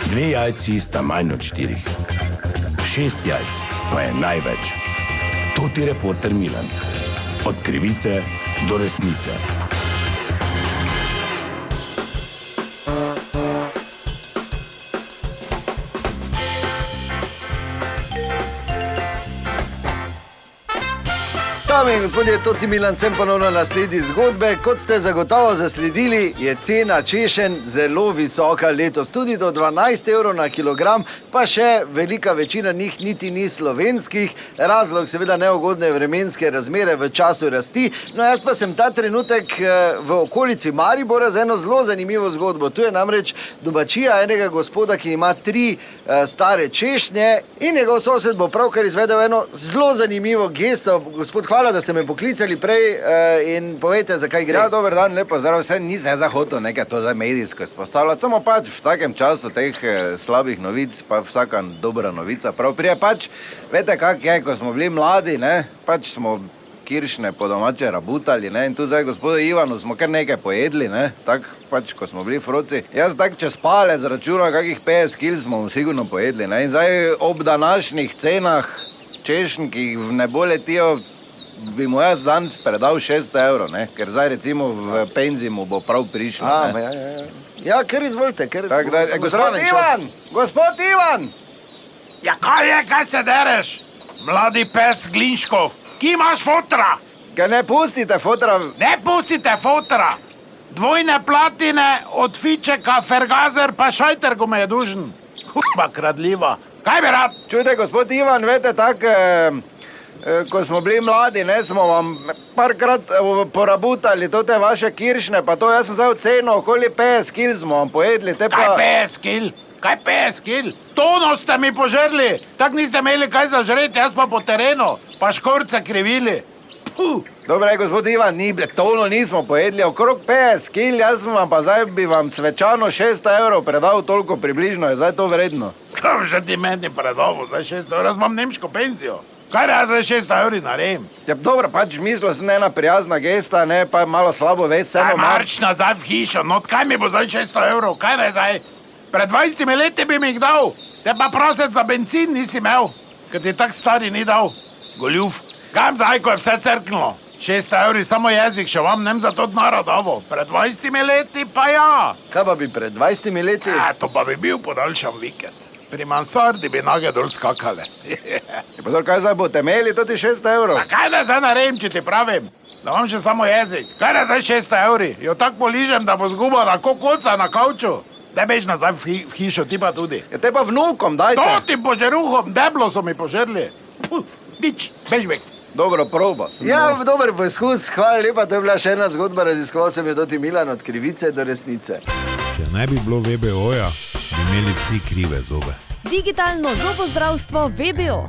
2 jajci sta manj od 4. 6 jajc pa je največ. To ti reporter Milan. Od krivice do resnice. Dame in gospodje, to ti Milan, sem ponovno na sledi zgodbe. Kot ste zagotovo zasledili, je cena češenj zelo visoka letos, tudi do 12 evrov na kilogram, pa še velika večina njih niti ni slovenskih. Razlog seveda neugodne vremenske razmere v času rasti. No, jaz pa sem ta trenutek v okolici Maribora z eno zelo zanimivo zgodbo. Tu je namreč domačija enega gospoda, ki ima 3 stare češnje in njegov sosed bo pravkar izvedel eno zelo zanimivo gesto. Gospod, hvala, da ste me poklicali prej in povejte, zakaj gre. Ja, dober dan, lepo zdrav, vse nisem zahotel nekaj to za medijsko izpostavljati, samo pač v takem času teh slabih novic, pa vsaka dobra novica prav prije. Pač, veste kak je, ko smo bili mladi, ne, pač smo kiršne po domače rabutali, ne, in tu zdaj gospodu Ivanu smo kar nekaj pojedli, ne, tak pač, ko smo bili froci. Jaz tak čez palec računal, kakih 50 kil smo sigurno pojedli, ne, in zdaj ob današnjih cenah češenj, ki jih ne bo letijo, bi mu jaz danes predal 600 evrov, ne? Ker zdaj recimo v penziji mu bo prav prišlo. Ja, kar izvolite. Tako da, gospod Ivan! Ja, kaj se dereš? Mladi pes Glinškov, ki imaš fotra? Kaj ne pustite fotra? Ne pustite fotra! Dvojne platine od Fičeka, Fergazer pa Šajter, ko me je dužen. Huba kradljiva. Kaj bi rad? Čujte, gospod Ivan, vete tako, ko smo bili mladi, ne, smo vam parkrat porabutali to te vaše kiršne, pa to jaz sem zdaj ocenil, okoli 50 kil smo vam pojedli, te pa... Kaj 50 kil? Kaj 50 kil? Tono ste mi požrli, tak niste imeli kaj zažreti, jaz pa po terenu, pa škorce krivili. Puh. Dobre, gospod Ivan, tono nismo pojedli, okrog 50 kil, jaz sem vam pa zdaj bi vam svečano 600 evrov predal, toliko približno je zdaj to vredno. Kam že ti meni predal, zdaj 600 evrov, jaz imam nemško penzijo. Kaj jaz zdaj 600 evrov naredim? Ja, dobro, pač mislil sem ena prijazna gesta, ne, pa malo slabo vest, vseeno marč nazaj v hišo, no kaj mi bo zdaj 600 evrov, kaj ne zdaj? Pred 20 leti bi mi jih dal, te pa prosit za benzin nisi imel, ker ti tak stari ni dal. Goljuf, kam zdaj, ko je vse crknulo? 600 evrov, samo jezik, še vam nem za to denara davo. Pred 20 leti pa ja. Kaj pa bi pred 20 leti? To pa bi bil podaljšan vikend. Pri mansardi bi nage dol skakale. Pa to, kaj zdaj boste imeli, to ti 600 evrov? Pa kaj da zdaj naredim, če ti pravim? Da vam še samo jezik. Kaj da zdaj 600 evrov? Jo tak poližem, da bo zgubala kokoca na kavču. Da bež nazaj v hišo, ti pa tudi. Ja, te pa vnukom, dajte. To ti požeruhom, deblo so mi požerli. Dič, bež bek. Dobro, proba. Ja, dober poskus, hvala lepa, to je bila še ena zgodba, raziskoval sem jo toti Milan, od krivice do resnice. Če ne bi bilo VBO-ja, bi imeli vsi krive zobe. Digitalno zobozdravstvo VBO.